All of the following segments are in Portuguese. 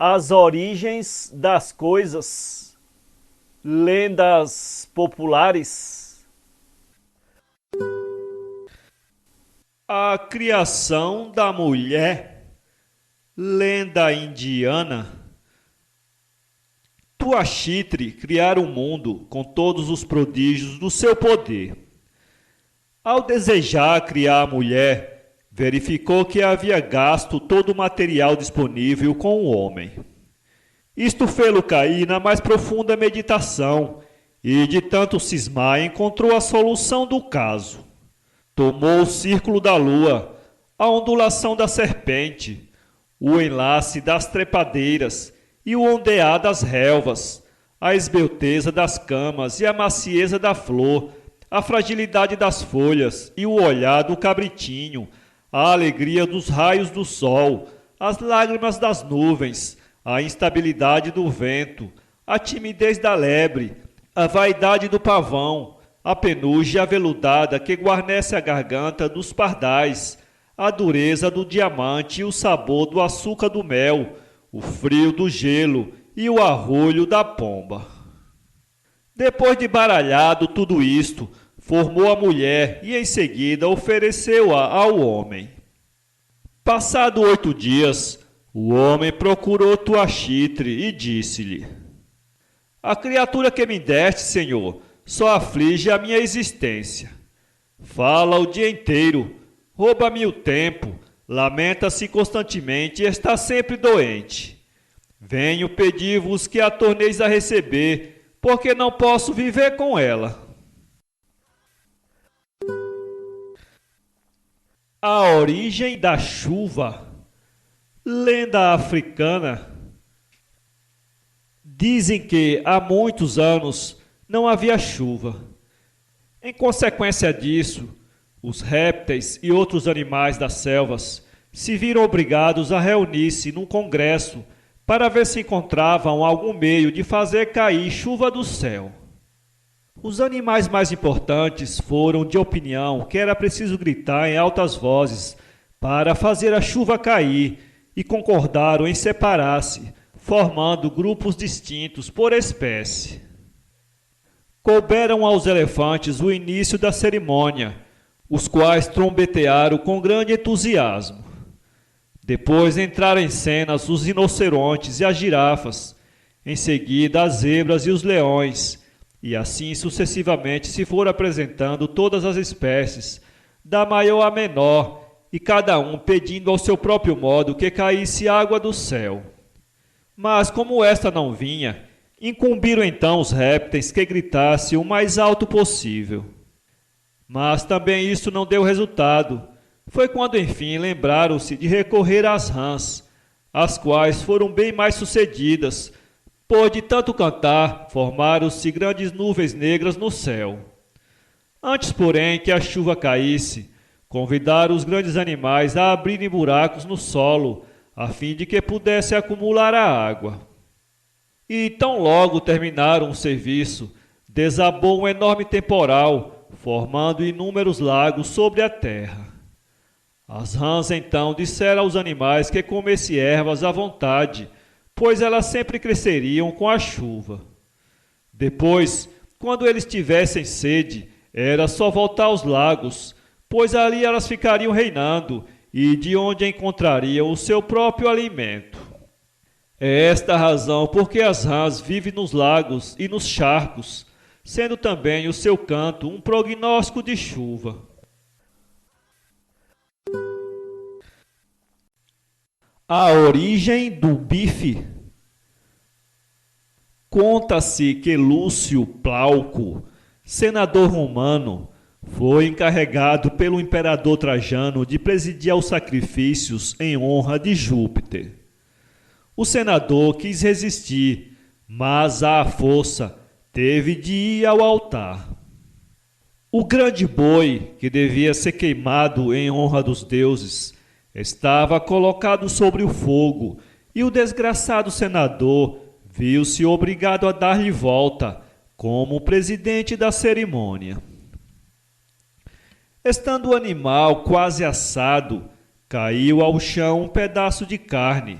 As origens das coisas, lendas populares. A criação da mulher, lenda indiana. Tuashitri criara o mundo com todos os prodígios do seu poder. Ao desejar criar a mulher, verificou que havia gasto todo o material disponível com o homem. Isto fê-lo cair na mais profunda meditação e, de tanto cismar, encontrou a solução do caso. Tomou o círculo da lua, a ondulação da serpente, o enlace das trepadeiras e o ondear das relvas, a esbelteza das camas e a macieza da flor, a fragilidade das folhas e o olhar do cabritinho, a alegria dos raios do sol, as lágrimas das nuvens, a instabilidade do vento, a timidez da lebre, a vaidade do pavão, a penugem aveludada que guarnece a garganta dos pardais, a dureza do diamante e o sabor do açúcar do mel, o frio do gelo e o arrulho da pomba. Depois de baralhado tudo isto, formou a mulher e em seguida ofereceu-a ao homem. Passado 8 dias, o homem procurou Tuashitri e disse-lhe: A criatura que me deste, Senhor, só aflige a minha existência. Fala o dia inteiro, rouba-me o tempo, lamenta-se constantemente e está sempre doente. Venho pedir-vos que a torneis a receber, porque não posso viver com ela. A origem da chuva. Lenda africana. Dizem que há muitos anos não havia chuva. Em consequência disso, os répteis e outros animais das selvas se viram obrigados a reunir-se num congresso para ver se encontravam algum meio de fazer cair chuva do céu. Os animais mais importantes foram de opinião que era preciso gritar em altas vozes para fazer a chuva cair e concordaram em separar-se, formando grupos distintos por espécie. Couberam aos elefantes o início da cerimônia, os quais trombetearam com grande entusiasmo. Depois entraram em cena os rinocerontes e as girafas, em seguida as zebras e os leões, e assim sucessivamente se foram apresentando todas as espécies, da maior à menor, e cada um pedindo ao seu próprio modo que caísse água do céu. Mas como esta não vinha, incumbiram então os répteis que gritassem o mais alto possível. Mas também isso não deu resultado. Foi quando enfim lembraram-se de recorrer às rãs, as quais foram bem mais sucedidas, pois de tanto cantar formaram-se grandes nuvens negras no céu. Antes, porém, que a chuva caísse, convidaram os grandes animais a abrirem buracos no solo, a fim de que pudesse acumular a água. E tão logo terminaram o serviço, desabou um enorme temporal, formando inúmeros lagos sobre a terra. As rãs então disseram aos animais que comessem ervas à vontade, pois elas sempre cresceriam com a chuva. Depois, quando eles tivessem sede, era só voltar aos lagos, pois ali elas ficariam reinando e de onde encontrariam o seu próprio alimento. É esta a razão porque as rãs vivem nos lagos e nos charcos, sendo também o seu canto um prognóstico de chuva. A origem do bife. Conta-se que Lúcio Plauco, senador romano, foi encarregado pelo imperador Trajano de presidir aos sacrifícios em honra de Júpiter. O senador quis resistir, mas à força teve de ir ao altar. O grande boi, que devia ser queimado em honra dos deuses, estava colocado sobre o fogo, e o desgraçado senador viu-se obrigado a dar-lhe volta, como presidente da cerimônia. Estando o animal quase assado, caiu ao chão um pedaço de carne.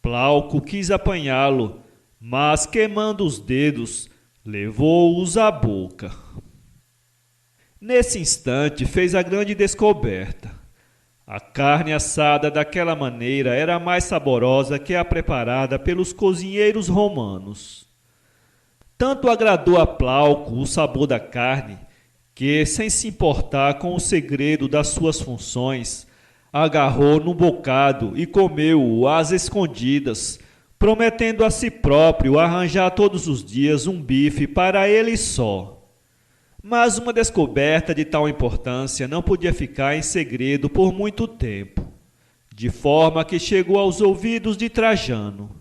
Pláuco quis apanhá-lo, mas queimando os dedos, levou-os à boca. Nesse instante fez a grande descoberta. A carne assada daquela maneira era mais saborosa que a preparada pelos cozinheiros romanos. Tanto agradou a Pláuco o sabor da carne, que, sem se importar com o segredo das suas funções, agarrou num bocado e comeu-o às escondidas, prometendo a si próprio arranjar todos os dias um bife para ele só. Mas uma descoberta de tal importância não podia ficar em segredo por muito tempo, de forma que chegou aos ouvidos de Trajano.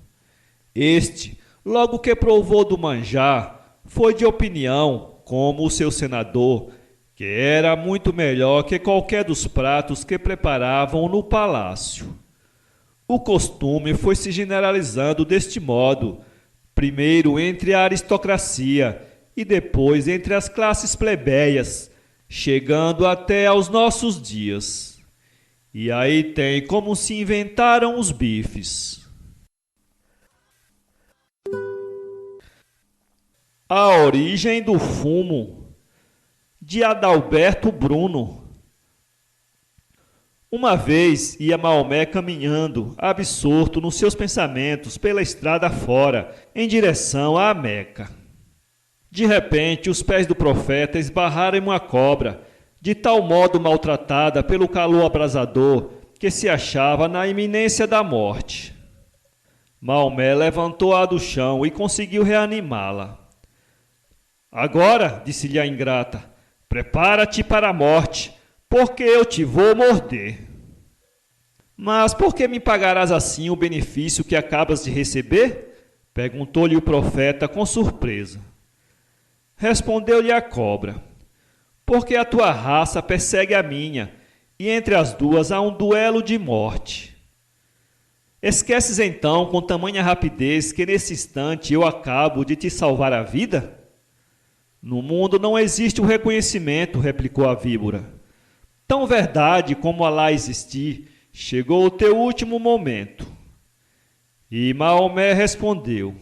Este, logo que provou do manjar, foi de opinião, como o seu senador, que era muito melhor que qualquer dos pratos que preparavam no palácio. O costume foi se generalizando deste modo, primeiro entre a aristocracia e depois entre as classes plebeias, chegando até aos nossos dias. E aí tem como se inventaram os bifes. A origem do fumo, de Adalberto Bruno. Uma vez ia Maomé caminhando, absorto nos seus pensamentos, pela estrada fora, em direção à Meca. De repente, os pés do profeta esbarraram em uma cobra, de tal modo maltratada pelo calor abrasador, que se achava na iminência da morte. Maomé levantou-a do chão e conseguiu reanimá-la. Agora, disse-lhe a ingrata, prepara-te para a morte, porque eu te vou morder. Mas por que me pagarás assim o benefício que acabas de receber? Perguntou-lhe o profeta com surpresa. Respondeu-lhe a cobra, porque a tua raça persegue a minha, e entre as duas há um duelo de morte. Esqueces então com tamanha rapidez que nesse instante eu acabo de te salvar a vida? No mundo não existe o reconhecimento, replicou a víbora. Tão verdade como Alá existir, chegou o teu último momento. E Maomé respondeu,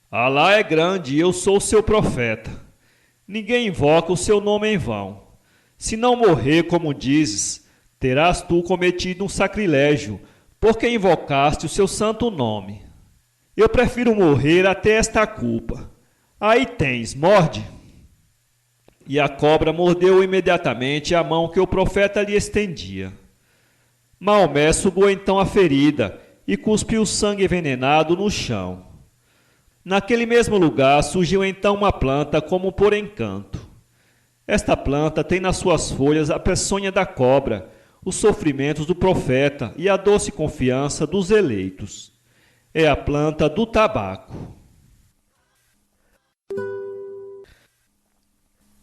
Alá é grande e eu sou seu profeta. Ninguém invoca o seu nome em vão. Se não morrer, como dizes, terás tu cometido um sacrilégio, porque invocaste o seu santo nome. Eu prefiro morrer até esta culpa. Aí tens, morde. E a cobra mordeu imediatamente a mão que o profeta lhe estendia. Maomé sugou então a ferida e cuspiu sangue envenenado no chão. Naquele mesmo lugar surgiu então uma planta como por encanto. Esta planta tem nas suas folhas a peçonha da cobra, os sofrimentos do profeta e a doce confiança dos eleitos. É a planta do tabaco.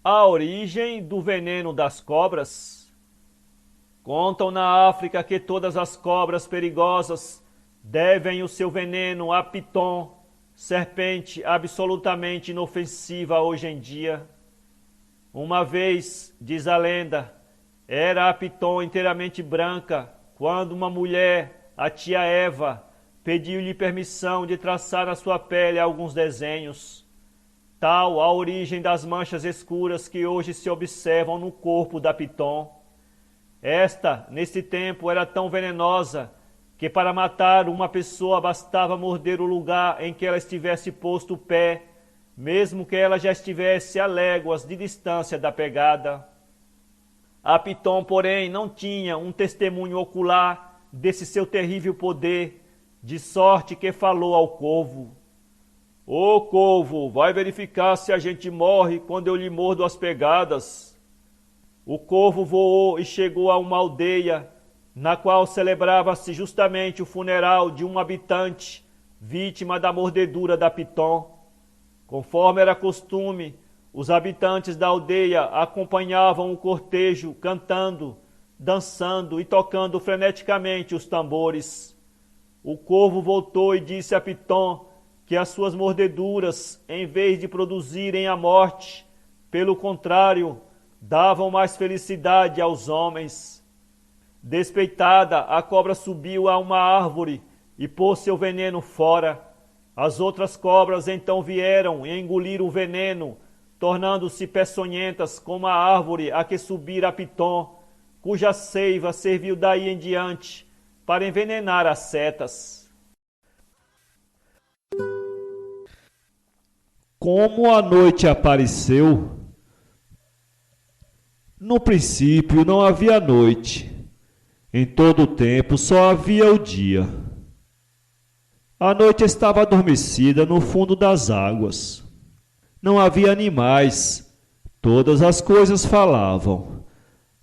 A origem do veneno das cobras. Contam na África que todas as cobras perigosas devem o seu veneno a Piton, serpente absolutamente inofensiva hoje em dia. Uma vez, diz a lenda, era a Piton inteiramente branca quando uma mulher, a tia Eva, pediu-lhe permissão de traçar na sua pele alguns desenhos. Tal a origem das manchas escuras que hoje se observam no corpo da Piton. Esta, nesse tempo, era tão venenosa que para matar uma pessoa bastava morder o lugar em que ela estivesse posto o pé, mesmo que ela já estivesse a léguas de distância da pegada. A Piton, porém, não tinha um testemunho ocular desse seu terrível poder, de sorte que falou ao corvo. Ô corvo, vai verificar se a gente morre quando eu lhe mordo as pegadas. O corvo voou e chegou a uma aldeia, na qual celebrava-se justamente o funeral de um habitante, vítima da mordedura da Piton. Conforme era costume, os habitantes da aldeia acompanhavam o cortejo cantando, dançando e tocando freneticamente os tambores. O corvo voltou e disse a Piton que as suas mordeduras, em vez de produzirem a morte, pelo contrário, davam mais felicidade aos homens. Despeitada, a cobra subiu a uma árvore e pôs seu veneno fora. As outras cobras então vieram e engoliram o veneno, tornando-se peçonhentas como a árvore a que subira Pitom, cuja seiva serviu daí em diante para envenenar as setas. Como a noite apareceu? No princípio não havia noite. Em todo o tempo só havia o dia. A noite estava adormecida no fundo das águas. Não havia animais. Todas as coisas falavam.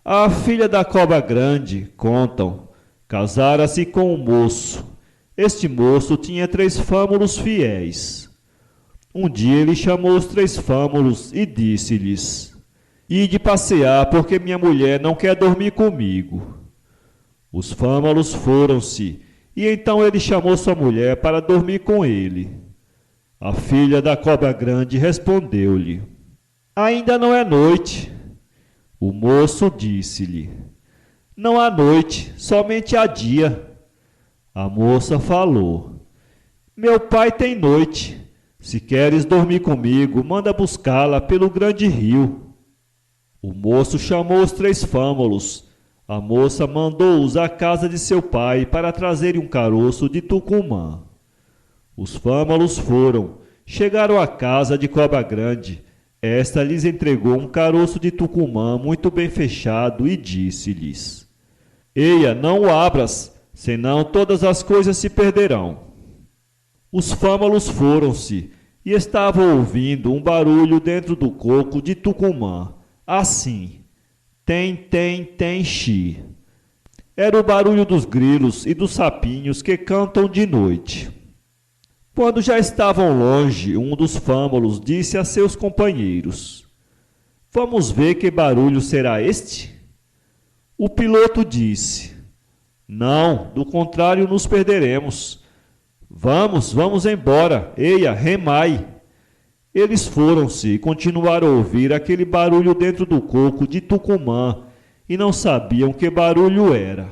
A filha da cobra grande, contam, casara-se com um moço. Este moço tinha 3 fâmulos fiéis. Um dia ele chamou os 3 fâmulos e disse-lhes: Ide passear, porque minha mulher não quer dormir comigo. Os fâmulos foram-se, e então ele chamou sua mulher para dormir com ele. A filha da cobra grande respondeu-lhe: Ainda não é noite. O moço disse-lhe: Não há noite, somente há dia. A moça falou: Meu pai tem noite. Se queres dormir comigo, manda buscá-la pelo grande rio. O moço chamou os 3 fâmulos. A moça mandou-os à casa de seu pai para trazerem um caroço de tucumã. Os fâmulos foram, chegaram à casa de cobra grande. Esta lhes entregou um caroço de tucumã muito bem fechado e disse-lhes: Eia, não o abras, senão todas as coisas se perderão. Os fâmulos foram-se e estavam ouvindo um barulho dentro do coco de tucumã, assim: tem, tem, tem, xi. Era o barulho dos grilos e dos sapinhos que cantam de noite. Quando já estavam longe, um dos fâmulos disse a seus companheiros: Vamos ver que barulho será este? O piloto disse: Não, do contrário nos perderemos. Vamos embora, eia, remai. Eles foram-se e continuaram a ouvir aquele barulho dentro do coco de tucumã e não sabiam que barulho era.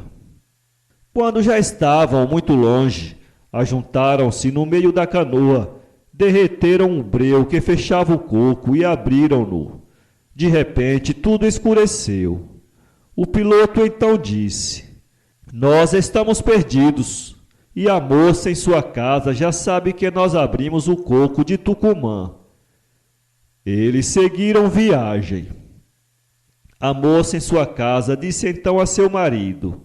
Quando já estavam muito longe, ajuntaram-se no meio da canoa, derreteram um breu que fechava o coco e abriram-no. De repente tudo escureceu. O piloto então disse: Nós estamos perdidos. E a moça em sua casa já sabe que nós abrimos o coco de tucumã. Eles seguiram viagem. A moça em sua casa disse então a seu marido: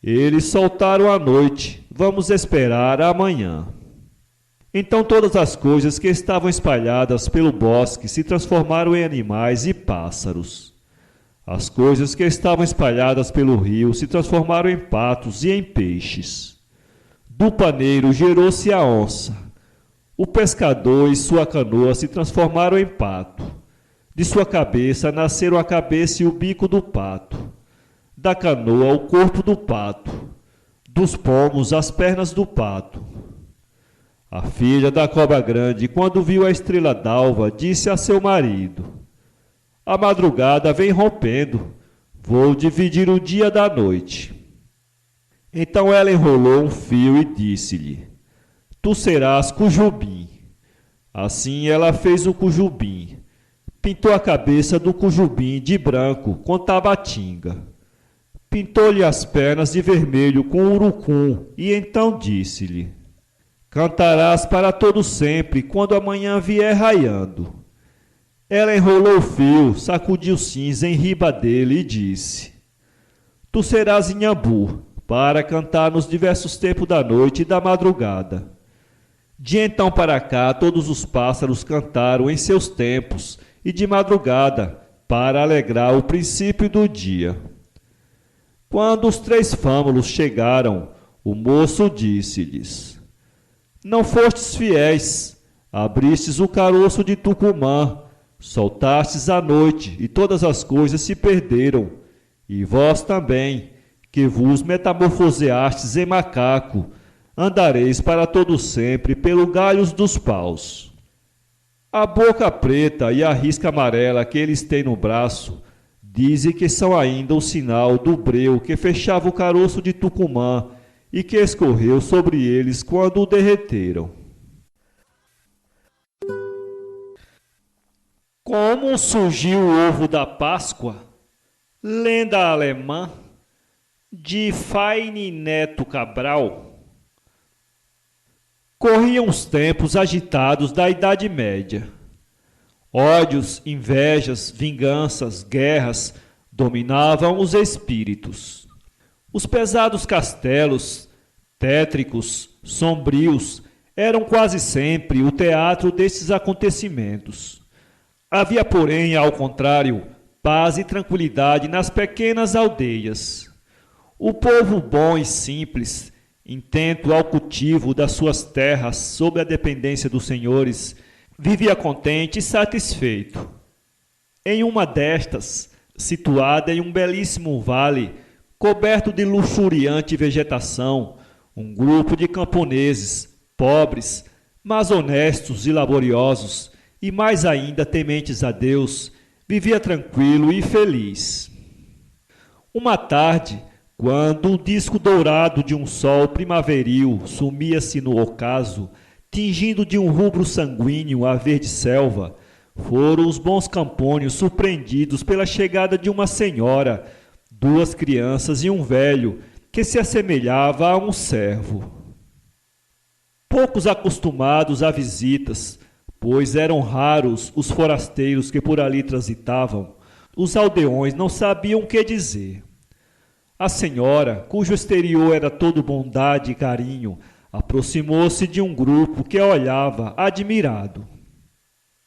Eles soltaram à noite, vamos esperar amanhã. Então todas as coisas que estavam espalhadas pelo bosque se transformaram em animais e pássaros. As coisas que estavam espalhadas pelo rio se transformaram em patos e em peixes. Do paneiro gerou-se a onça. O pescador e sua canoa se transformaram em pato. De sua cabeça nasceram a cabeça e o bico do pato. Da canoa o corpo do pato. Dos pomos as pernas do pato. A filha da cobra grande, quando viu a estrela d'alva, disse a seu marido: A madrugada vem rompendo. Vou dividir o dia da noite. Então ela enrolou um fio e disse-lhe: Tu serás cujubim. Assim ela fez o cujubim. Pintou a cabeça do cujubim de branco com tabatinga. Pintou-lhe as pernas de vermelho com urucum e então disse-lhe: Cantarás para todo sempre quando amanhã vier raiando. Ela enrolou o fio, sacudiu cinza em riba dele e disse: Tu serás inhambu, para cantar nos diversos tempos da noite e da madrugada. De então para cá todos os pássaros cantaram em seus tempos e de madrugada, para alegrar o princípio do dia. Quando os 3 fâmulos chegaram, o moço disse-lhes: Não fostes fiéis, abristes o caroço de tucumã, soltastes à noite e todas as coisas se perderam, e vós também, que vos metamorfoseastes em macaco, andareis para todo sempre pelo galhos dos paus. A boca preta e a risca amarela que eles têm no braço dizem que são ainda o sinal do breu que fechava o caroço de tucumã e que escorreu sobre eles quando o derreteram. Como surgiu o ovo da Páscoa? Lenda alemã de Faine Neto Cabral. Corriam os tempos agitados da Idade Média. Ódios, invejas, vinganças, guerras dominavam os espíritos. Os pesados castelos, tétricos, sombrios, eram quase sempre o teatro desses acontecimentos. Havia, porém, ao contrário, paz e tranquilidade nas pequenas aldeias. O povo bom e simples, intento ao cultivo das suas terras sob a dependência dos senhores, vivia contente e satisfeito. Em uma destas, situada em um belíssimo vale, coberto de luxuriante vegetação, um grupo de camponeses, pobres, mas honestos e laboriosos, e mais ainda tementes a Deus, vivia tranquilo e feliz. Uma tarde, quando o disco dourado de um sol primaveril sumia-se no ocaso, tingindo de um rubro sanguíneo a verde selva, foram os bons campônios surpreendidos pela chegada de uma senhora, duas crianças e um velho, que se assemelhava a um servo. Poucos acostumados a visitas, pois eram raros os forasteiros que por ali transitavam, os aldeões não sabiam o que dizer. A senhora, cujo exterior era todo bondade e carinho, aproximou-se de um grupo que a olhava admirado.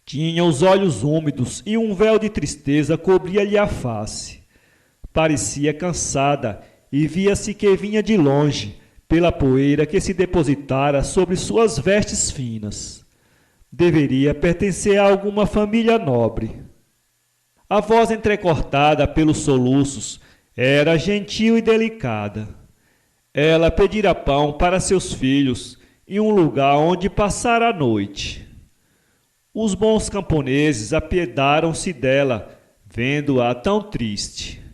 Tinha os olhos úmidos e um véu de tristeza cobria-lhe a face. Parecia cansada e via-se que vinha de longe, pela poeira que se depositara sobre suas vestes finas. Deveria pertencer a alguma família nobre. A voz entrecortada pelos soluços era gentil e delicada. Ela pedira pão para seus filhos e um lugar onde passar a noite. Os bons camponeses apiedaram-se dela, vendo-a tão triste.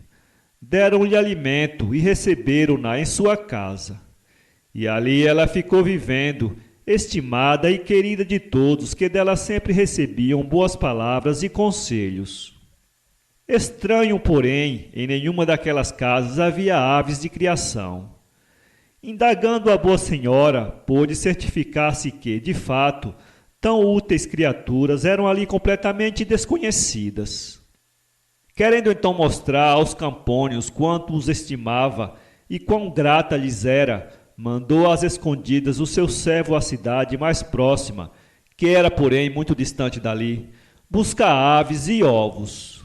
Deram-lhe alimento e receberam-na em sua casa. E ali ela ficou vivendo, estimada e querida de todos que dela sempre recebiam boas palavras e conselhos. Estranho, porém, em nenhuma daquelas casas havia aves de criação. Indagando a boa senhora, pôde certificar-se que, de fato, tão úteis criaturas eram ali completamente desconhecidas. Querendo então mostrar aos campônios quanto os estimava e quão grata lhes era, mandou às escondidas o seu servo à cidade mais próxima, que era, porém, muito distante dali, buscar aves e ovos.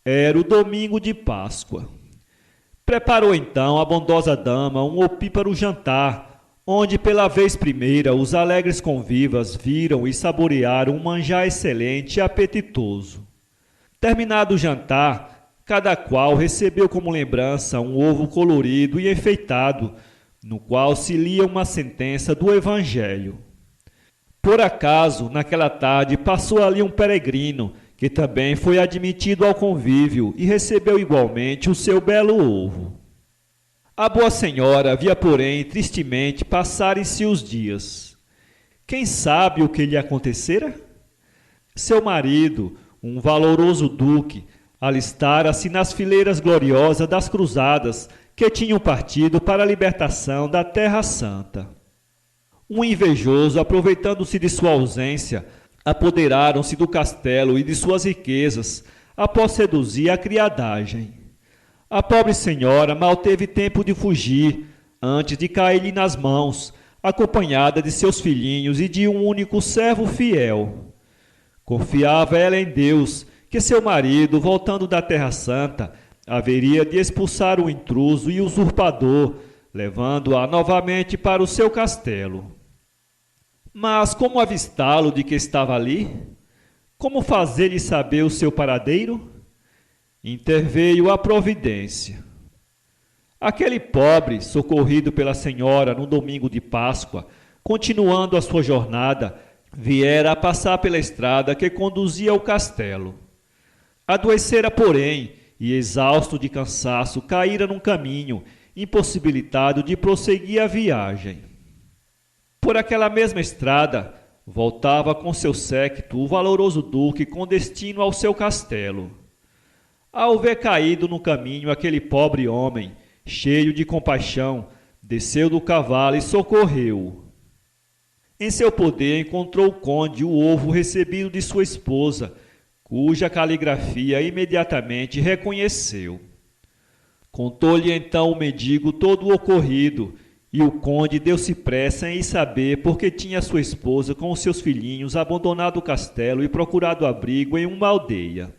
Era o domingo de Páscoa. Preparou então a bondosa dama um opíparo jantar, onde pela vez primeira os alegres convivas viram e saborearam um manjar excelente e apetitoso. Terminado o jantar, cada qual recebeu como lembrança um ovo colorido e enfeitado, no qual se lia uma sentença do Evangelho. Por acaso, naquela tarde, passou ali um peregrino, que também foi admitido ao convívio e recebeu igualmente o seu belo ovo. A boa senhora via, porém, tristemente passarem-se os dias. Quem sabe o que lhe acontecera? Seu marido, um valoroso duque, alistara-se nas fileiras gloriosas das cruzadas que tinham partido para a libertação da Terra Santa. Um invejoso, aproveitando-se de sua ausência, apoderaram-se do castelo e de suas riquezas, após seduzir a criadagem. A pobre senhora mal teve tempo de fugir, antes de cair-lhe nas mãos, acompanhada de seus filhinhos e de um único servo fiel. Confiava ela em Deus, que seu marido, voltando da Terra Santa, haveria de expulsar o intruso e usurpador, levando-a novamente para o seu castelo. Mas como avistá-lo de que estava ali? Como fazer-lhe saber o seu paradeiro? Interveio a providência. Aquele pobre, socorrido pela senhora no domingo de Páscoa, continuando a sua jornada, viera a passar pela estrada que conduzia ao castelo. Adoecera, porém, e exausto de cansaço, caíra num caminho, impossibilitado de prosseguir a viagem. Por aquela mesma estrada, voltava com seu séquito o valoroso duque com destino ao seu castelo. Ao ver caído no caminho aquele pobre homem, cheio de compaixão, desceu do cavalo e socorreu-o. Em seu poder encontrou o conde o ovo recebido de sua esposa, cuja caligrafia imediatamente reconheceu. Contou-lhe então o mendigo todo o ocorrido, e o conde deu-se pressa em saber por que tinha sua esposa com os seus filhinhos abandonado o castelo e procurado abrigo em uma aldeia.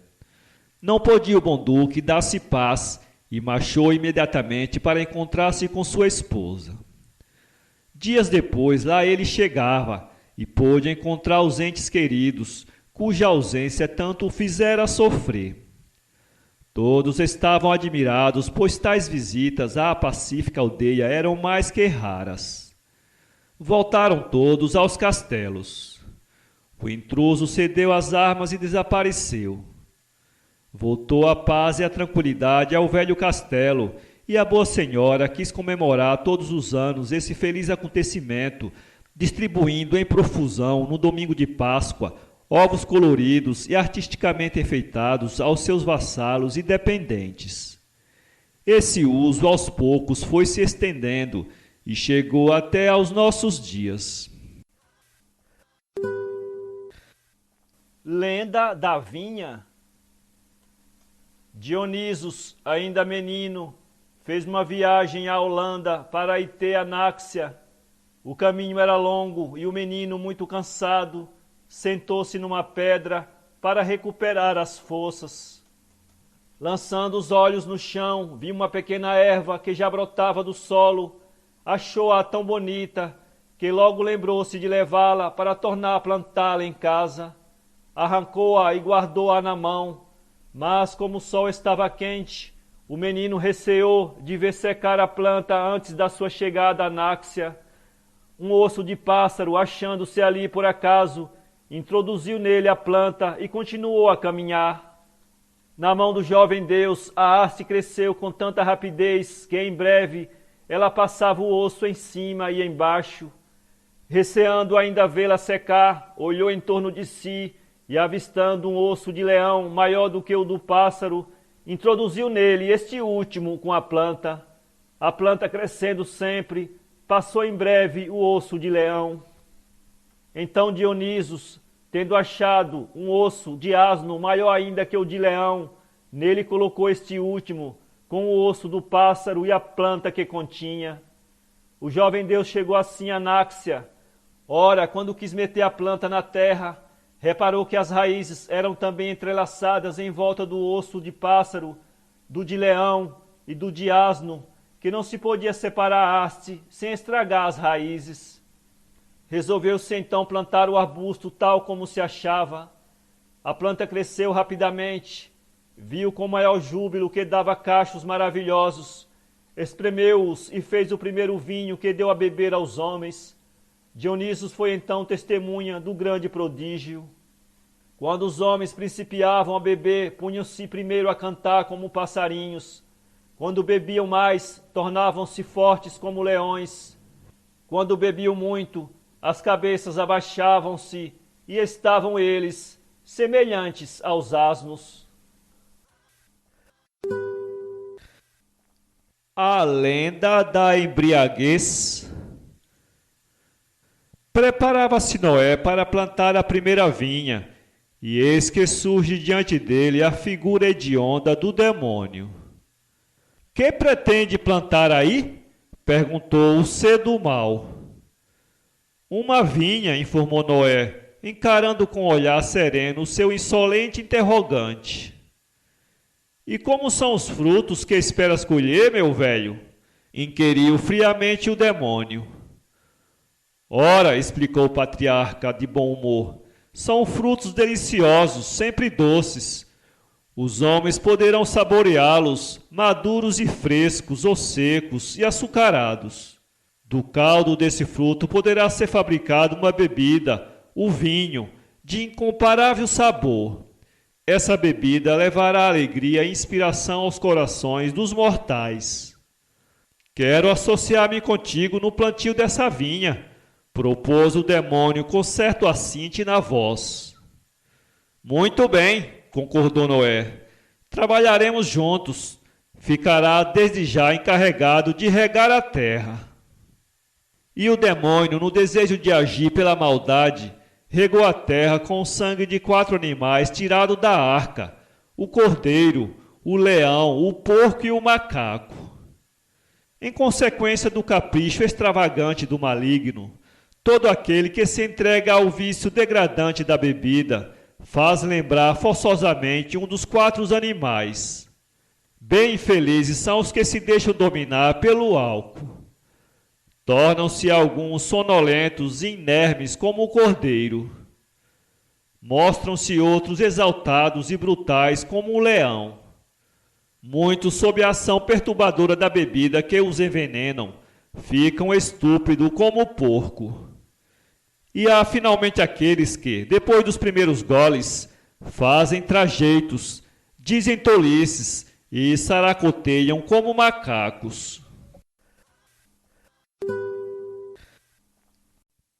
Não podia o bom duque dar-se paz e marchou imediatamente para encontrar-se com sua esposa. Dias depois lá ele chegava e pôde encontrar os entes queridos, cuja ausência tanto o fizera sofrer. Todos estavam admirados, pois tais visitas à pacífica aldeia eram mais que raras. Voltaram todos aos castelos. O intruso cedeu as armas e desapareceu. Voltou a paz e a tranquilidade ao velho castelo, e a boa senhora quis comemorar todos os anos esse feliz acontecimento, distribuindo em profusão, no domingo de Páscoa, ovos coloridos e artisticamente enfeitados aos seus vassalos e dependentes. Esse uso aos poucos foi se estendendo e chegou até aos nossos dias. Lenda da vinha. Dionisos, ainda menino, fez uma viagem à Holanda para ir ter Anáxia. O caminho era longo e o menino, muito cansado, sentou-se numa pedra para recuperar as forças. Lançando os olhos no chão, viu uma pequena erva que já brotava do solo. Achou-a tão bonita que logo lembrou-se de levá-la para tornar a plantá-la em casa. Arrancou-a e guardou-a na mão, mas como o sol estava quente, o menino receou de ver secar a planta antes da sua chegada a Anáxia. Um osso de pássaro, achando-se ali por acaso, introduziu nele a planta e continuou a caminhar. Na mão do jovem Deus, a haste cresceu com tanta rapidez que em breve ela passava o osso em cima e embaixo. Receando ainda vê-la secar, olhou em torno de si e, avistando um osso de leão maior do que o do pássaro, introduziu nele este último com a planta. A planta, crescendo sempre, passou em breve o osso de leão. Então Dionisos, tendo achado um osso de asno maior ainda que o de leão, nele colocou este último, com o osso do pássaro e a planta que continha. O jovem Deus chegou assim a Anáxia. Ora, quando quis meter a planta na terra, reparou que as raízes eram também entrelaçadas em volta do osso de pássaro, do de leão e do de asno, que não se podia separar a haste sem estragar as raízes. Resolveu-se então plantar o arbusto tal como se achava. A planta cresceu rapidamente, viu com maior júbilo que dava cachos maravilhosos, espremeu-os e fez o primeiro vinho que deu a beber aos homens. Dionisos foi então testemunha do grande prodígio. Quando os homens principiavam a beber, punham-se primeiro a cantar como passarinhos. Quando bebiam mais, tornavam-se fortes como leões. Quando bebiam muito, as cabeças abaixavam-se e estavam eles semelhantes aos asnos. A lenda da embriaguez. Preparava-se Noé para plantar a primeira vinha, e eis que surge diante dele a figura hedionda do demônio. Que pretende plantar aí? Perguntou o ser do mal. Uma vinha, informou Noé, encarando com olhar sereno o seu insolente interrogante. E como são os frutos que esperas colher, meu velho? Inquiriu friamente o demônio. Ora, explicou o patriarca de bom humor, são frutos deliciosos, sempre doces. Os homens poderão saboreá-los, maduros e frescos, ou secos e açucarados. Do caldo desse fruto poderá ser fabricada uma bebida, o vinho, de incomparável sabor. Essa bebida levará alegria e inspiração aos corações dos mortais. Quero associar-me contigo no plantio dessa vinha, propôs o demônio com certo assinte na voz. Muito bem, concordou Noé. Trabalharemos juntos. Ficará desde já encarregado de regar a terra. E o demônio, no desejo de agir pela maldade, regou a terra com o sangue de 4 animais tirados da arca: o cordeiro, o leão, o porco e o macaco. Em consequência do capricho extravagante do maligno, todo aquele que se entrega ao vício degradante da bebida faz lembrar forçosamente um dos 4 animais. Bem infelizes são os que se deixam dominar pelo álcool. Tornam-se alguns sonolentos e inermes como o cordeiro. Mostram-se outros exaltados e brutais como o leão. Muitos, sob a ação perturbadora da bebida que os envenenam, ficam estúpidos como o porco. E há finalmente aqueles que, depois dos primeiros goles, fazem trajeitos, dizem tolices e saracoteiam como macacos.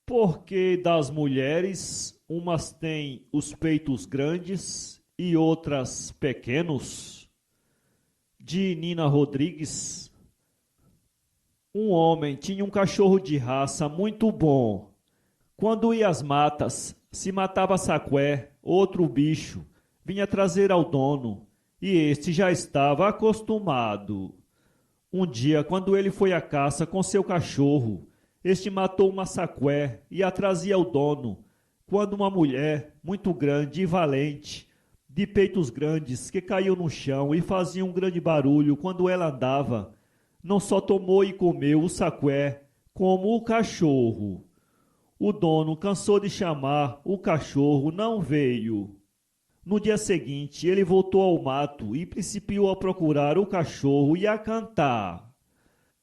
Porque das mulheres, umas têm os peitos grandes e outras pequenos? De Nina Rodrigues. Um homem tinha um cachorro de raça muito bom. Quando ia às matas, se matava saqué, outro bicho, vinha trazer ao dono, e este já estava acostumado. Um dia, quando ele foi à caça com seu cachorro, este matou uma saqué e a trazia ao dono, quando uma mulher, muito grande e valente, de peitos grandes, que caiu no chão e fazia um grande barulho quando ela andava, não só tomou e comeu o saqué, como o cachorro. O dono cansou de chamar, o cachorro não veio. No dia seguinte, ele voltou ao mato e principiou a procurar o cachorro e a cantar.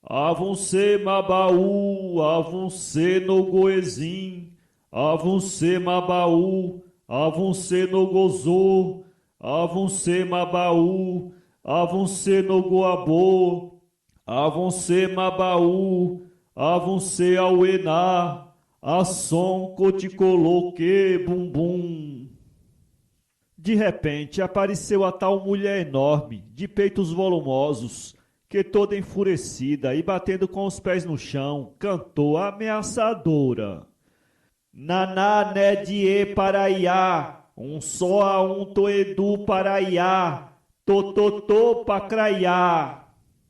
Avunce Mabaú, avunce no Goezim, avunce Mabaú, avunce no Gozô, avunce Mabaú, avunce no Goabô, avunce Mabaú, avunce Auená, assom coticoloque bumbum. De repente apareceu a tal mulher enorme, de peitos volumosos, que toda enfurecida e batendo com os pés no chão, cantou ameaçadora. Naná né die paraiá, um só a um toedu paraiá, tototô pacraiá.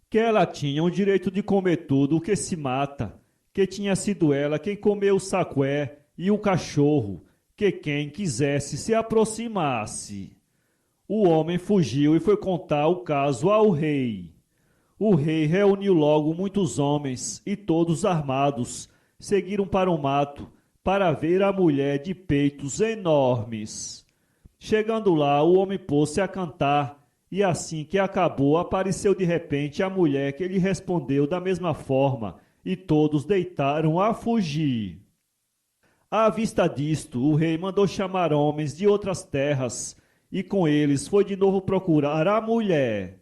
Que ela tinha o direito de comer tudo o que se mata, que tinha sido ela quem comeu o saqué e o cachorro, que quem quisesse se aproximasse. O homem fugiu e foi contar o caso ao rei. O rei reuniu logo muitos homens, e todos armados, seguiram para o mato, para ver a mulher de peitos enormes. Chegando lá, o homem pôs-se a cantar, e assim que acabou, apareceu de repente a mulher que lhe respondeu da mesma forma, e todos deitaram a fugir. À vista disto, o rei mandou chamar homens de outras terras, e com eles foi de novo procurar a mulher.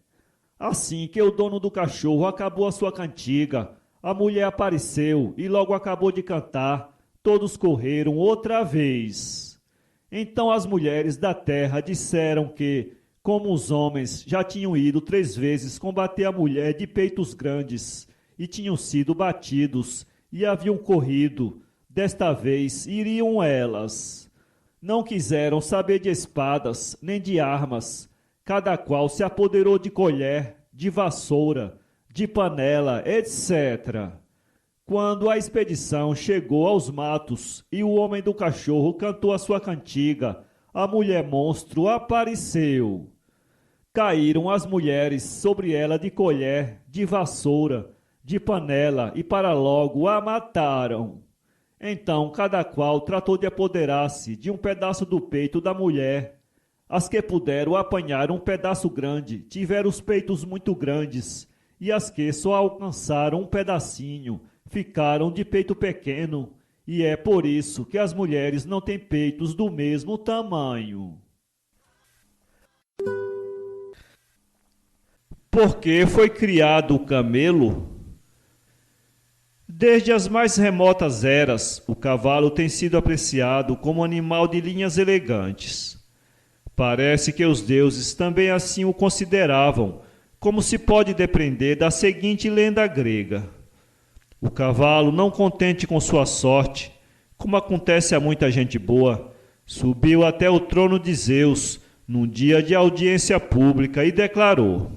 Assim que o dono do cachorro acabou a sua cantiga, a mulher apareceu e logo acabou de cantar, todos correram outra vez. Então as mulheres da terra disseram que, como os homens já tinham ido 3 vezes combater a mulher de peitos grandes, e tinham sido batidos, e haviam corrido, desta vez iriam elas. Não quiseram saber de espadas, nem de armas, cada qual se apoderou de colher, de vassoura, de panela, etc. Quando a expedição chegou aos matos e o homem do cachorro cantou a sua cantiga, a mulher monstro apareceu. Caíram as mulheres sobre ela de colher, de vassoura, de panela e para logo a mataram. Então cada qual tratou de apoderar-se de um pedaço do peito da mulher. As que puderam apanhar um pedaço grande tiveram os peitos muito grandes, e as que só alcançaram um pedacinho ficaram de peito pequeno, e é por isso que as mulheres não têm peitos do mesmo tamanho. Por que foi criado o camelo? Desde as mais remotas eras, o cavalo tem sido apreciado como animal de linhas elegantes. Parece que os deuses também assim o consideravam, como se pode depreender da seguinte lenda grega. O cavalo, não contente com sua sorte, como acontece a muita gente boa, subiu até o trono de Zeus num dia de audiência pública e declarou: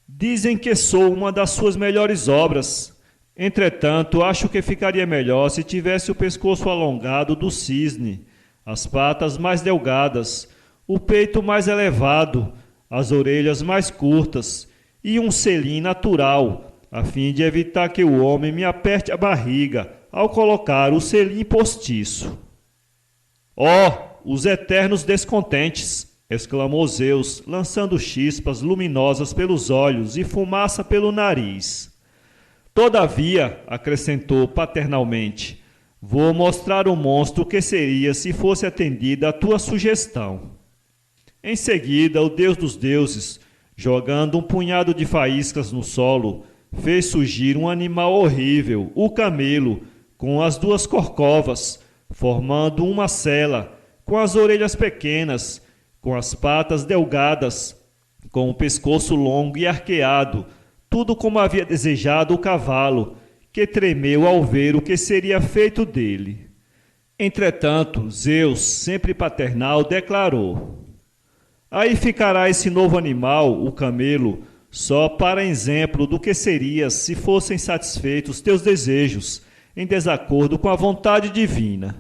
Dizem que sou uma das suas melhores obras. Entretanto, acho que ficaria melhor se tivesse o pescoço alongado do cisne, as patas mais delgadas, o peito mais elevado, as orelhas mais curtas e um selim natural, a fim de evitar que o homem me aperte a barriga ao colocar o selim postiço. Os eternos descontentes! Exclamou Zeus, lançando chispas luminosas pelos olhos e fumaça pelo nariz. Todavia, acrescentou paternalmente, vou mostrar o monstro que seria se fosse atendida a tua sugestão. Em seguida, o deus dos deuses, jogando um punhado de faíscas no solo, fez surgir um animal horrível, o camelo, com as duas corcovas, formando uma sela, com as orelhas pequenas, com as patas delgadas, com o pescoço longo e arqueado, tudo como havia desejado o cavalo, que tremeu ao ver o que seria feito dele. Entretanto, Zeus, sempre paternal, declarou: Aí ficará esse novo animal, o camelo, só para exemplo do que serias se fossem satisfeitos teus desejos, em desacordo com a vontade divina.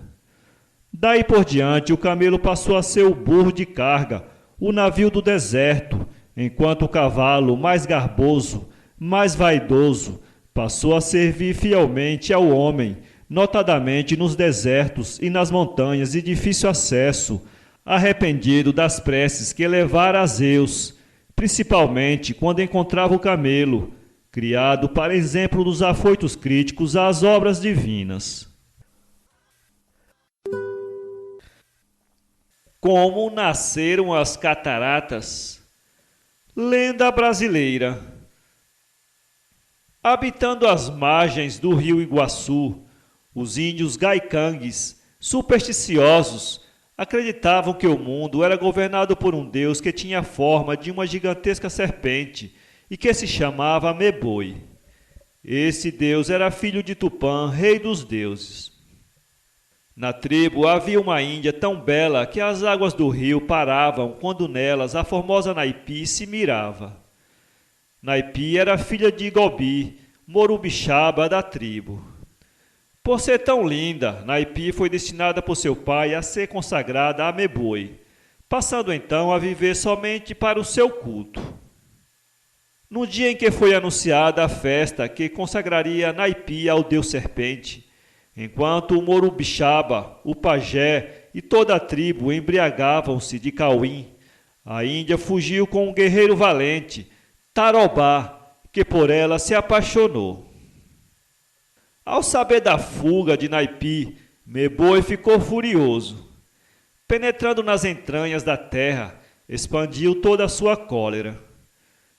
Daí por diante, o camelo passou a ser o burro de carga, o navio do deserto, enquanto o cavalo, mais garboso, mais vaidoso, passou a servir fielmente ao homem, notadamente nos desertos e nas montanhas de difícil acesso, arrependido das preces que levara a Zeus, principalmente quando encontrava o camelo, criado para exemplo dos afoitos críticos às obras divinas. Como nasceram as cataratas? Lenda brasileira. Habitando as margens do rio Iguaçu, os índios gaicangues, supersticiosos, acreditavam que o mundo era governado por um deus que tinha a forma de uma gigantesca serpente e que se chamava Meboi. Esse deus era filho de Tupã, rei dos deuses. Na tribo havia uma índia tão bela que as águas do rio paravam quando nelas a formosa Naipi se mirava. Naipi era filha de Gobi, morubixaba da tribo. Por ser tão linda, Naipi foi destinada por seu pai a ser consagrada a Meboi, passando então a viver somente para o seu culto. No dia em que foi anunciada a festa que consagraria Naipi ao deus serpente, enquanto o morubixaba, o pajé e toda a tribo embriagavam-se de cauim, a Índia fugiu com um guerreiro valente, Tarobá, que por ela se apaixonou. Ao saber da fuga de Naipi, Meboi ficou furioso. Penetrando nas entranhas da terra, expandiu toda a sua cólera.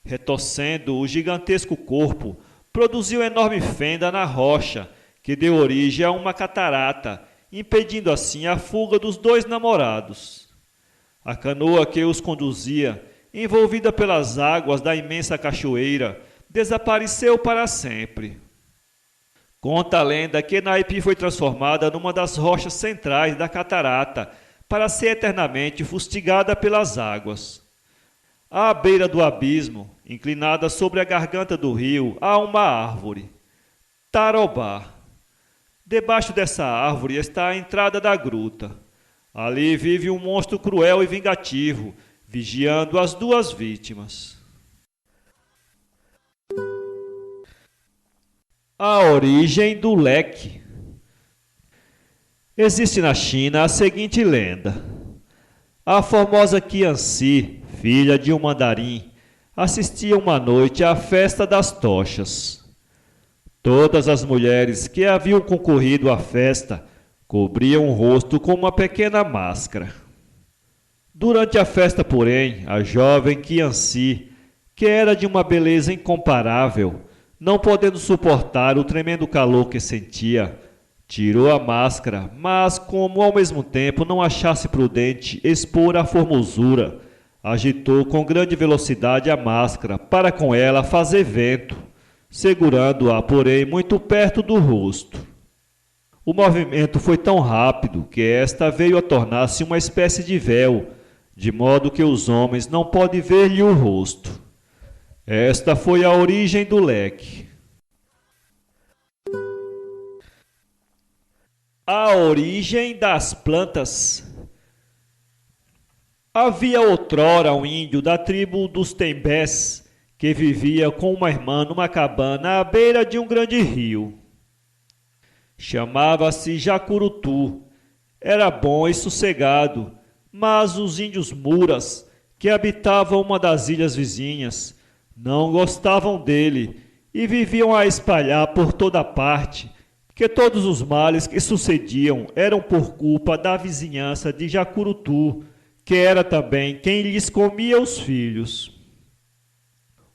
Retorcendo o gigantesco corpo, produziu enorme fenda na rocha, que deu origem a uma catarata, impedindo assim a fuga dos dois namorados. A canoa que os conduzia, envolvida pelas águas da imensa cachoeira, desapareceu para sempre. Conta a lenda que Naipi foi transformada numa das rochas centrais da catarata, para ser eternamente fustigada pelas águas. À beira do abismo, inclinada sobre a garganta do rio, há uma árvore, Tarobá. Debaixo dessa árvore está a entrada da gruta. Ali vive um monstro cruel e vingativo, vigiando as duas vítimas. A origem do leque. Existe na China a seguinte lenda. A formosa Qianxi, filha de um mandarim, assistia uma noite à festa das tochas. Todas as mulheres que haviam concorrido à festa cobriam o rosto com uma pequena máscara. Durante a festa, porém, a jovem Qianxi, que era de uma beleza incomparável, não podendo suportar o tremendo calor que sentia, tirou a máscara, mas como ao mesmo tempo não achasse prudente expor a formosura, agitou com grande velocidade a máscara para com ela fazer vento, segurando-a, porém, muito perto do rosto. O movimento foi tão rápido que esta veio a tornar-se uma espécie de véu, de modo que os homens não podem ver-lhe o rosto. Esta foi a origem do leque. A origem das plantas. Havia outrora um índio da tribo dos Tembés que vivia com uma irmã numa cabana à beira de um grande rio. Chamava-se Jacurutu. Era bom e sossegado, mas os índios Muras, que habitavam uma das ilhas vizinhas, não gostavam dele e viviam a espalhar por toda parte que todos os males que sucediam eram por culpa da vizinhança de Jacurutu, que era também quem lhes comia os filhos.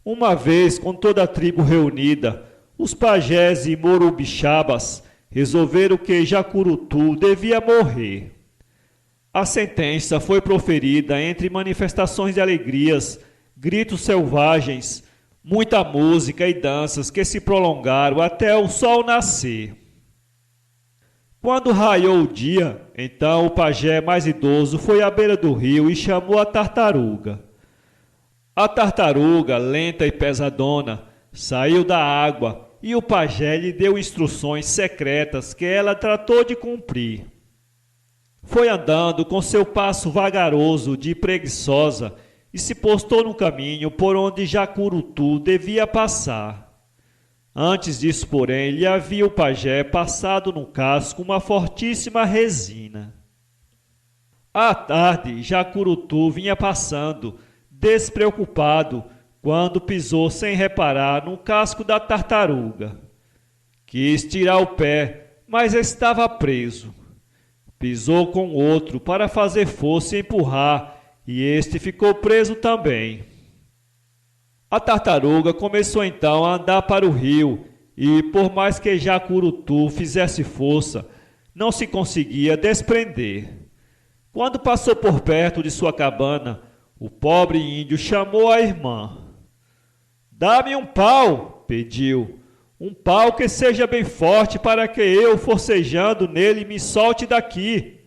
Uma vez, com toda a tribo reunida, os pajés e morubixabas resolveram que Jacurutu devia morrer. A sentença foi proferida entre manifestações de alegrias, gritos selvagens, muita música e danças que se prolongaram até o sol nascer. Quando raiou o dia, então o pajé mais idoso foi à beira do rio e chamou a tartaruga. A tartaruga, lenta e pesadona, saiu da água e o pajé lhe deu instruções secretas que ela tratou de cumprir. Foi andando com seu passo vagaroso de preguiçosa e se postou no caminho por onde Jacurutu devia passar. Antes disso, porém, lhe havia o pajé passado no casco uma fortíssima resina. À tarde, Jacurutu vinha passando, despreocupado, quando pisou sem reparar no casco da tartaruga. Quis tirar o pé, mas estava preso. Pisou com outro para fazer força e empurrar, e este ficou preso também. A tartaruga começou então a andar para o rio e, por mais que Jacurutu fizesse força, não se conseguia desprender. Quando passou por perto de sua cabana, o pobre índio chamou a irmã. "Dá-me um pau", pediu, "um pau que seja bem forte para que eu, forcejando nele, me solte daqui."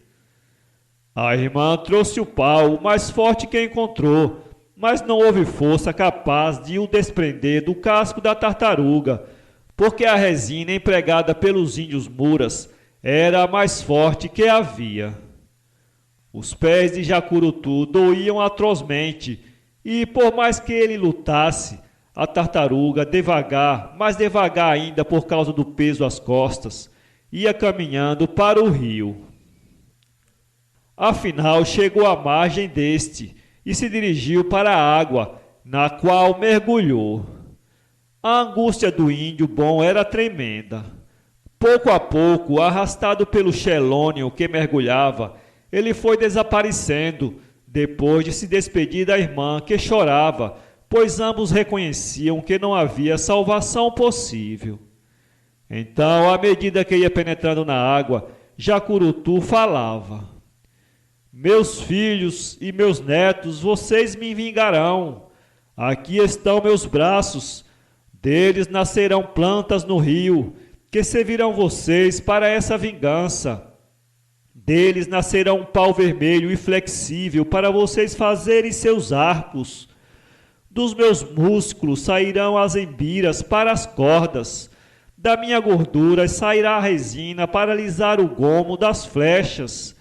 A irmã trouxe o pau, o mais forte que encontrou, mas não houve força capaz de o desprender do casco da tartaruga, porque a resina empregada pelos índios Muras era a mais forte que havia. Os pés de Jacurutu doíam atrozmente, e por mais que ele lutasse, a tartaruga, devagar, mais devagar ainda por causa do peso às costas, ia caminhando para o rio. Afinal, chegou à margem deste e se dirigiu para a água, na qual mergulhou. A angústia do índio bom era tremenda. Pouco a pouco, arrastado pelo chelônio que mergulhava, ele foi desaparecendo, depois de se despedir da irmã, que chorava, pois ambos reconheciam que não havia salvação possível. Então, à medida que ia penetrando na água, Jacurutu falava: "Meus filhos e meus netos, vocês me vingarão. Aqui estão meus braços. Deles nascerão plantas no rio, que servirão vocês para essa vingança. Deles nascerá um pau vermelho e flexível para vocês fazerem seus arcos. Dos meus músculos sairão as embiras para as cordas. Da minha gordura sairá a resina para alisar o gomo das flechas.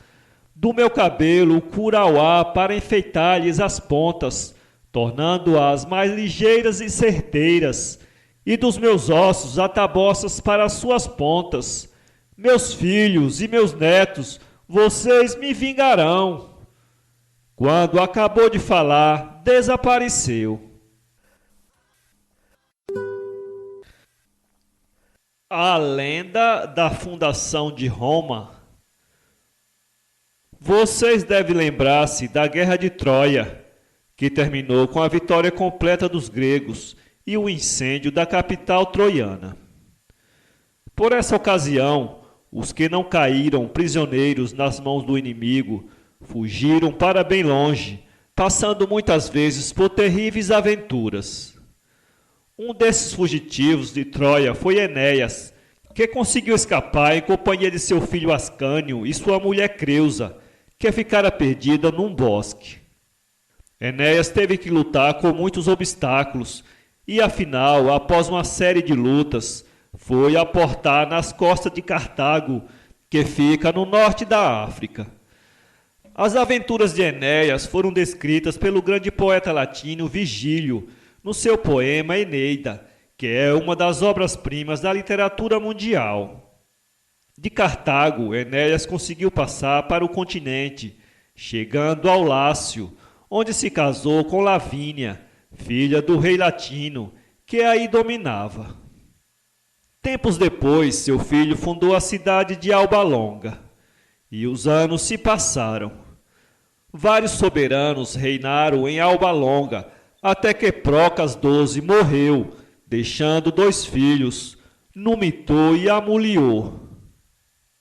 Do meu cabelo o curauá para enfeitar-lhes as pontas, tornando-as mais ligeiras e certeiras. E dos meus ossos ataboças para as suas pontas. Meus filhos e meus netos, vocês me vingarão." Quando acabou de falar, desapareceu. A lenda da fundação de Roma. Vocês devem lembrar-se da Guerra de Troia, que terminou com a vitória completa dos gregos e o incêndio da capital troiana. Por essa ocasião, os que não caíram prisioneiros nas mãos do inimigo fugiram para bem longe, passando muitas vezes por terríveis aventuras. Um desses fugitivos de Troia foi Enéas, que conseguiu escapar em companhia de seu filho Ascânio e sua mulher Creusa, que ficara perdida num bosque. Enéas teve que lutar com muitos obstáculos e, afinal, após uma série de lutas, foi aportar nas costas de Cartago, que fica no norte da África. As aventuras de Enéas foram descritas pelo grande poeta latino Vigílio no seu poema Eneida, que é uma das obras-primas da literatura mundial. De Cartago, Enéas conseguiu passar para o continente, chegando ao Lácio, onde se casou com Lavínia, filha do rei latino, que aí dominava. Tempos depois, seu filho fundou a cidade de Alba Longa, e os anos se passaram. Vários soberanos reinaram em Alba Longa, até que Procas XII morreu, deixando 2 filhos, Numitô e Amuliô.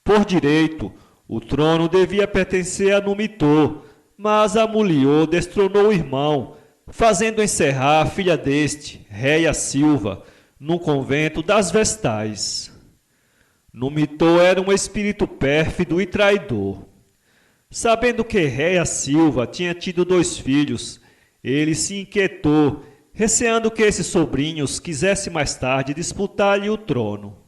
Por direito, o trono devia pertencer a Numitô, mas Amuliô destronou o irmão, fazendo encerrar a filha deste, Réia Silva, num convento das Vestais. Numitô era um espírito pérfido e traidor. Sabendo que Réia Silva tinha tido 2 filhos, ele se inquietou, receando que esses sobrinhos quisessem mais tarde disputar-lhe o trono.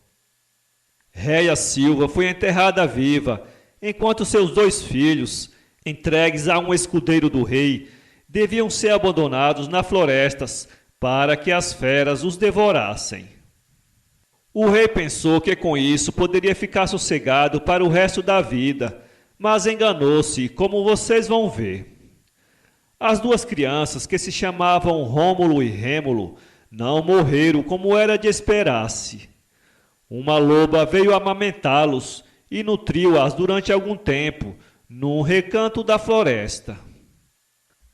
Réia Silva foi enterrada viva, enquanto seus 2 filhos, entregues a um escudeiro do rei, deviam ser abandonados nas florestas para que as feras os devorassem. O rei pensou que com isso poderia ficar sossegado para o resto da vida, mas enganou-se, como vocês vão ver. As 2 crianças, que se chamavam Rômulo e Rêmulo, não morreram como era de esperar-se. Uma loba veio amamentá-los e nutriu-as durante algum tempo, num recanto da floresta.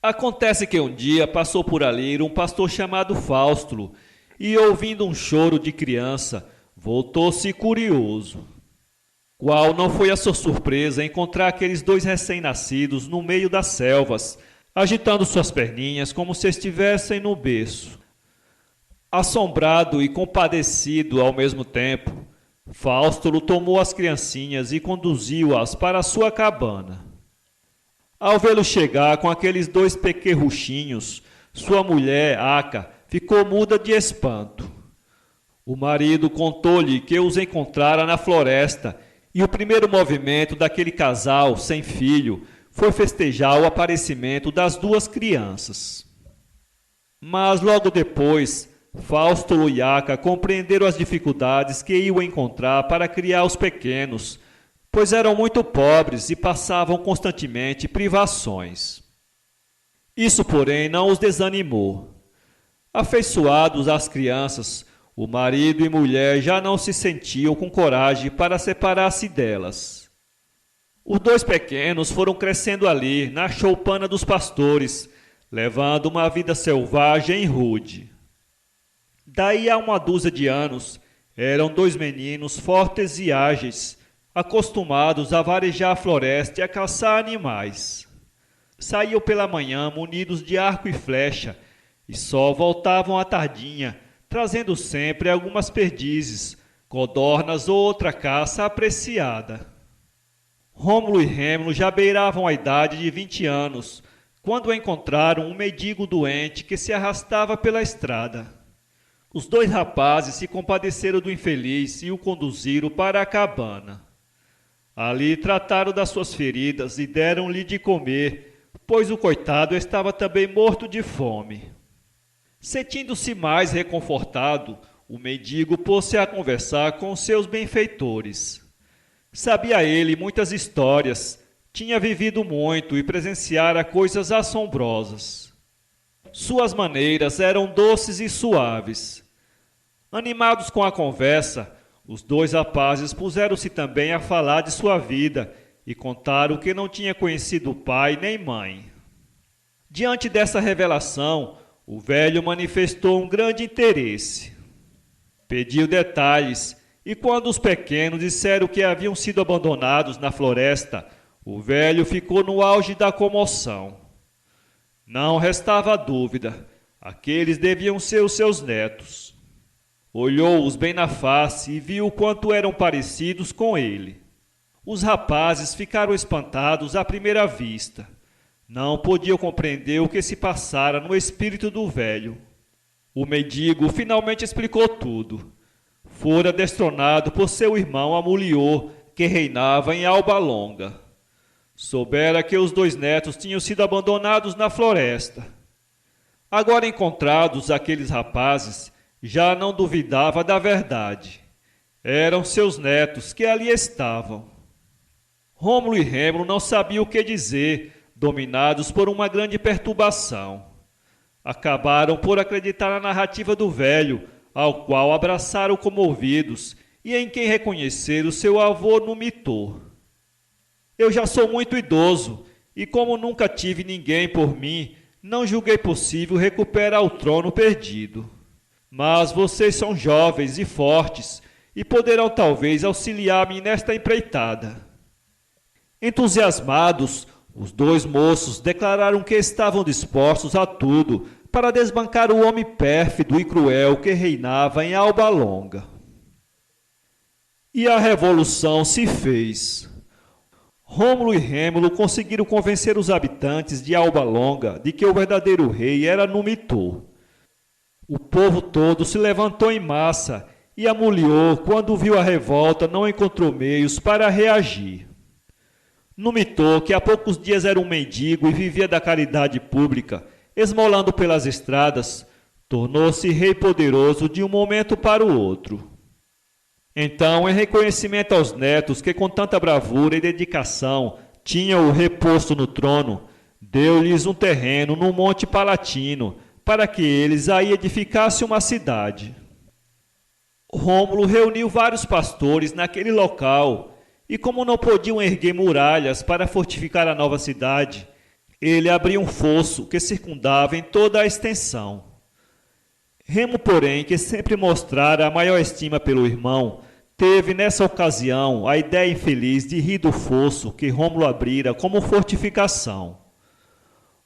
Acontece que um dia passou por ali um pastor chamado Fausto e, ouvindo um choro de criança, voltou-se curioso. Qual não foi a sua surpresa encontrar aqueles 2 recém-nascidos no meio das selvas, agitando suas perninhas como se estivessem no berço. Assombrado e compadecido ao mesmo tempo, Fausto tomou as criancinhas e conduziu-as para a sua cabana. Ao vê-lo chegar com aqueles 2 pequerruchinhos, sua mulher, Aca, ficou muda de espanto. O marido contou-lhe que os encontrara na floresta e o primeiro movimento daquele casal sem filho foi festejar o aparecimento das 2 crianças. Mas logo depois, Fausto e Aca compreenderam as dificuldades que iam encontrar para criar os pequenos, pois eram muito pobres e passavam constantemente privações. Isso, porém, não os desanimou. Afeiçoados às crianças, o marido e mulher já não se sentiam com coragem para separar-se delas. Os 2 pequenos foram crescendo ali, na choupana dos pastores, levando uma vida selvagem e rude. Daí a uma dúzia de anos, eram 2 meninos fortes e ágeis, acostumados a varejar a floresta e a caçar animais. Saíam pela manhã munidos de arco e flecha, e só voltavam à tardinha, trazendo sempre algumas perdizes, codornas ou outra caça apreciada. Rômulo e Rêmulo já beiravam a idade de 20 anos, quando encontraram um mendigo doente que se arrastava pela estrada. Os 2 rapazes se compadeceram do infeliz e o conduziram para a cabana. Ali trataram das suas feridas e deram-lhe de comer, pois o coitado estava também morto de fome. Sentindo-se mais reconfortado, o mendigo pôs-se a conversar com seus benfeitores. Sabia ele muitas histórias, tinha vivido muito e presenciara coisas assombrosas. Suas maneiras eram doces e suaves. Animados com a conversa, os 2 rapazes puseram-se também a falar de sua vida e contaram que não tinha conhecido pai nem mãe. Diante dessa revelação, O velho manifestou um grande interesse. Pediu detalhes, e quando os pequenos disseram que haviam sido abandonados na floresta, o velho ficou no auge da comoção. Não restava dúvida, aqueles deviam ser os seus netos. Olhou-os bem na face e viu o quanto eram parecidos com ele. Os rapazes ficaram espantados à primeira vista. Não podiam compreender o que se passara no espírito do velho. O mendigo finalmente explicou tudo. Fora destronado por seu irmão Amuliô, que reinava em Alba Longa. Soubera que os 2 netos tinham sido abandonados na floresta. Agora encontrados aqueles rapazes, já não duvidava da verdade. Eram seus netos que ali estavam. Rômulo e Rêmulo não sabiam o que dizer, dominados por uma grande perturbação. Acabaram por acreditar na narrativa do velho, ao qual abraçaram comovidos e em quem reconheceram seu avô Numitor. Eu já sou muito idoso, e como nunca tive ninguém por mim, não julguei possível recuperar o trono perdido. Mas vocês são jovens e fortes, e poderão talvez auxiliar-me nesta empreitada. Entusiasmados, os 2 moços declararam que estavam dispostos a tudo para desbancar o homem pérfido e cruel que reinava em Alba Longa. E a revolução se fez. Rômulo e Rêmulo conseguiram convencer os habitantes de Alba Longa de que o verdadeiro rei era Numitor. O povo todo se levantou em massa e Amuliô, quando viu a revolta, não encontrou meios para reagir. Numitor, que há poucos dias era um mendigo e vivia da caridade pública, esmolando pelas estradas, tornou-se rei poderoso de um momento para o outro. Então, em reconhecimento aos netos que com tanta bravura e dedicação tinham o reposto no trono, deu-lhes um terreno no Monte Palatino, para que eles aí edificassem uma cidade. Rômulo reuniu vários pastores naquele local, e como não podiam erguer muralhas para fortificar a nova cidade, ele abriu um fosso que circundava em toda a extensão. Remo, porém, que sempre mostrara a maior estima pelo irmão, teve nessa ocasião a ideia infeliz de rir do fosso que Rômulo abrira como fortificação.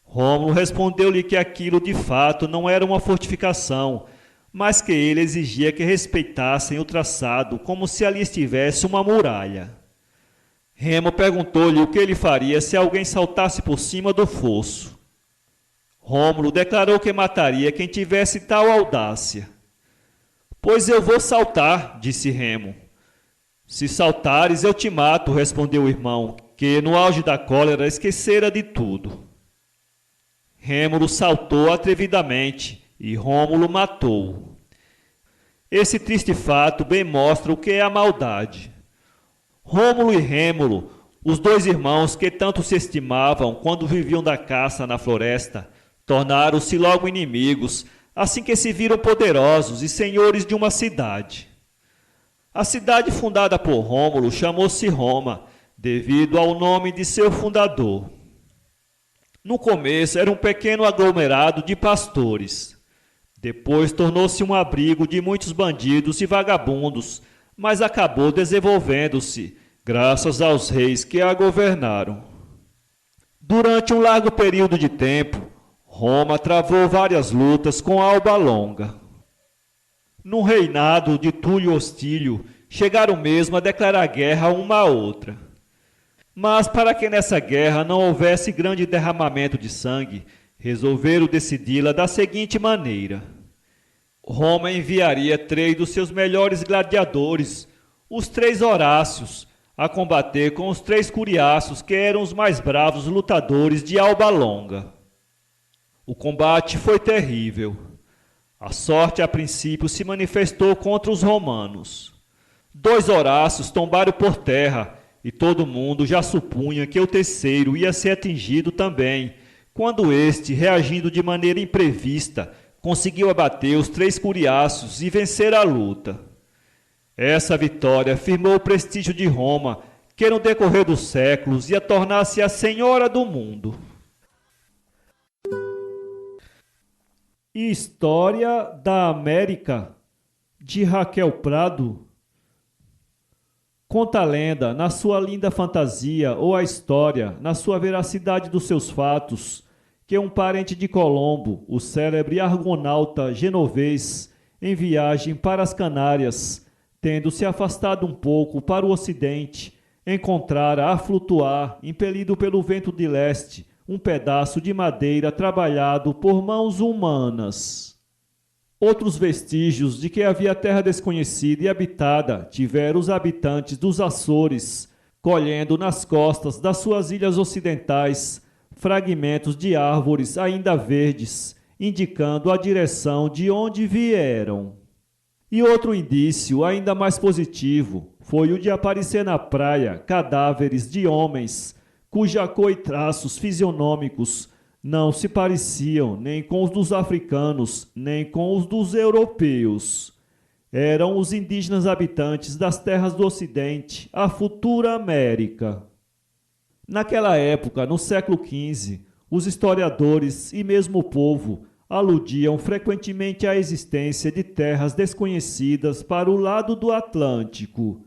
Rômulo respondeu-lhe que aquilo de fato não era uma fortificação, mas que ele exigia que respeitassem o traçado como se ali estivesse uma muralha. Remo perguntou-lhe o que ele faria se alguém saltasse por cima do fosso. Rômulo declarou que mataria quem tivesse tal audácia. Pois eu vou saltar, disse Remo. Se saltares, eu te mato, respondeu o irmão, que no auge da cólera esquecera de tudo. Rêmulo saltou atrevidamente e Rômulo matou-o. Esse triste fato bem mostra o que é a maldade. Rômulo e Rêmulo, os 2 irmãos que tanto se estimavam quando viviam da caça na floresta, tornaram-se logo inimigos, assim que se viram poderosos e senhores de uma cidade. A cidade fundada por Rômulo chamou-se Roma, devido ao nome de seu fundador. No começo era um pequeno aglomerado de pastores. Depois tornou-se um abrigo de muitos bandidos e vagabundos, mas acabou desenvolvendo-se, graças aos reis que a governaram. Durante um largo período de tempo, Roma travou várias lutas com Alba Longa. No reinado de Túlio Hostílio, chegaram mesmo a declarar guerra uma à outra. Mas para que nessa guerra não houvesse grande derramamento de sangue, resolveram decidi-la da seguinte maneira: Roma enviaria 3 dos seus melhores gladiadores, os 3 Horácios, a combater com os 3 Curiaços, que eram os mais bravos lutadores de Alba Longa. O combate foi terrível. A sorte, a princípio, se manifestou contra os romanos. 2 Horácios tombaram por terra, e todo mundo já supunha que o terceiro ia ser atingido também, quando este, reagindo de maneira imprevista, conseguiu abater os 3 Curiaços e vencer a luta. Essa vitória firmou o prestígio de Roma, que no decorrer dos séculos ia tornar-se a senhora do mundo. História da América, de Raquel Prado. Conta a lenda, na sua linda fantasia, ou a história, na sua veracidade dos seus fatos, que um parente de Colombo, o célebre argonauta genovês, em viagem para as Canárias, tendo se afastado um pouco para o ocidente, encontrara a flutuar, impelido pelo vento de leste, um pedaço de madeira trabalhado por mãos humanas. Outros vestígios de que havia terra desconhecida e habitada tiveram os habitantes dos Açores, colhendo nas costas das suas ilhas ocidentais fragmentos de árvores ainda verdes, indicando a direção de onde vieram. E outro indício, ainda mais positivo, foi o de aparecer na praia cadáveres de homens, cuja cor e traços fisionômicos não se pareciam nem com os dos africanos, nem com os dos europeus. Eram os indígenas habitantes das terras do Ocidente, a futura América. Naquela época, no século XV, os historiadores e mesmo o povo aludiam frequentemente à existência de terras desconhecidas para o lado do Atlântico.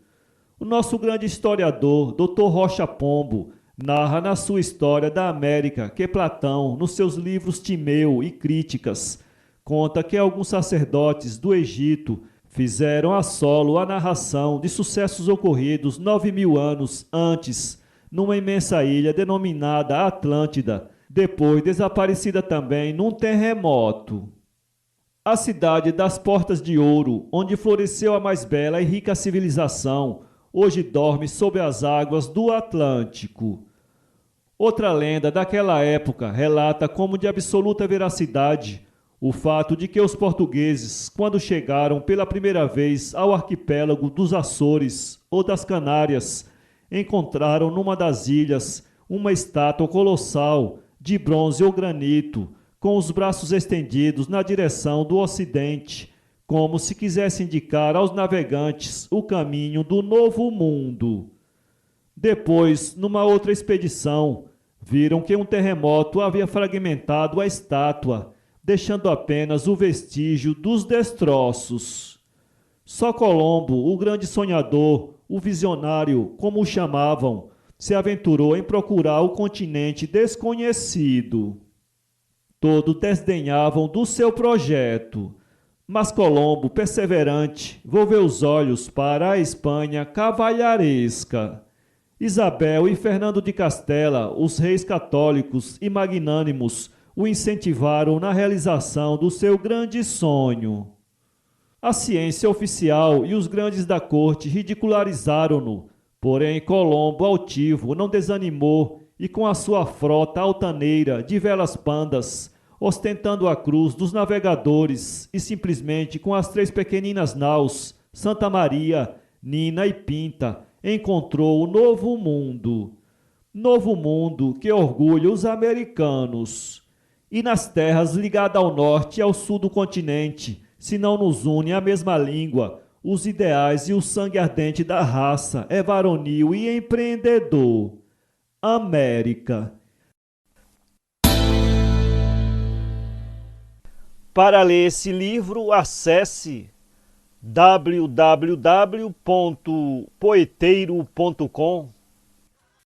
O nosso grande historiador, Dr. Rocha Pombo, narra na sua História da América que Platão, nos seus livros Timeu e Críticas, conta que alguns sacerdotes do Egito fizeram a solo a narração de sucessos ocorridos 9.000 anos antes, numa imensa ilha denominada Atlântida, depois desaparecida também num terremoto. A cidade das Portas de Ouro, onde floresceu a mais bela e rica civilização, hoje dorme sob as águas do Atlântico. Outra lenda daquela época relata como de absoluta veracidade o fato de que os portugueses, quando chegaram pela primeira vez ao arquipélago dos Açores ou das Canárias, encontraram numa das ilhas uma estátua colossal de bronze ou granito, com os braços estendidos na direção do ocidente, como se quisesse indicar aos navegantes o caminho do novo mundo. Depois, numa outra expedição, viram que um terremoto havia fragmentado a estátua, deixando apenas o vestígio dos destroços. Só Colombo, o grande sonhador, o visionário, como o chamavam, se aventurou em procurar o continente desconhecido. Todos desdenhavam do seu projeto, mas Colombo, perseverante, volveu os olhos para a Espanha cavalheiresca. Isabel e Fernando de Castela, os reis católicos e magnânimos, o incentivaram na realização do seu grande sonho. A ciência oficial e os grandes da corte ridicularizaram-no, porém Colombo, altivo, não desanimou e com a sua frota altaneira de velas pandas, ostentando a cruz dos navegadores e simplesmente com as 3 pequeninas naus, Santa Maria, Nina e Pinta, encontrou o novo mundo. Novo mundo que orgulha os americanos. E nas terras ligadas ao norte e ao sul do continente, se não nos une a mesma língua, os ideais e o sangue ardente da raça é varonil e empreendedor. América. Para ler esse livro, acesse www.poeteiro.com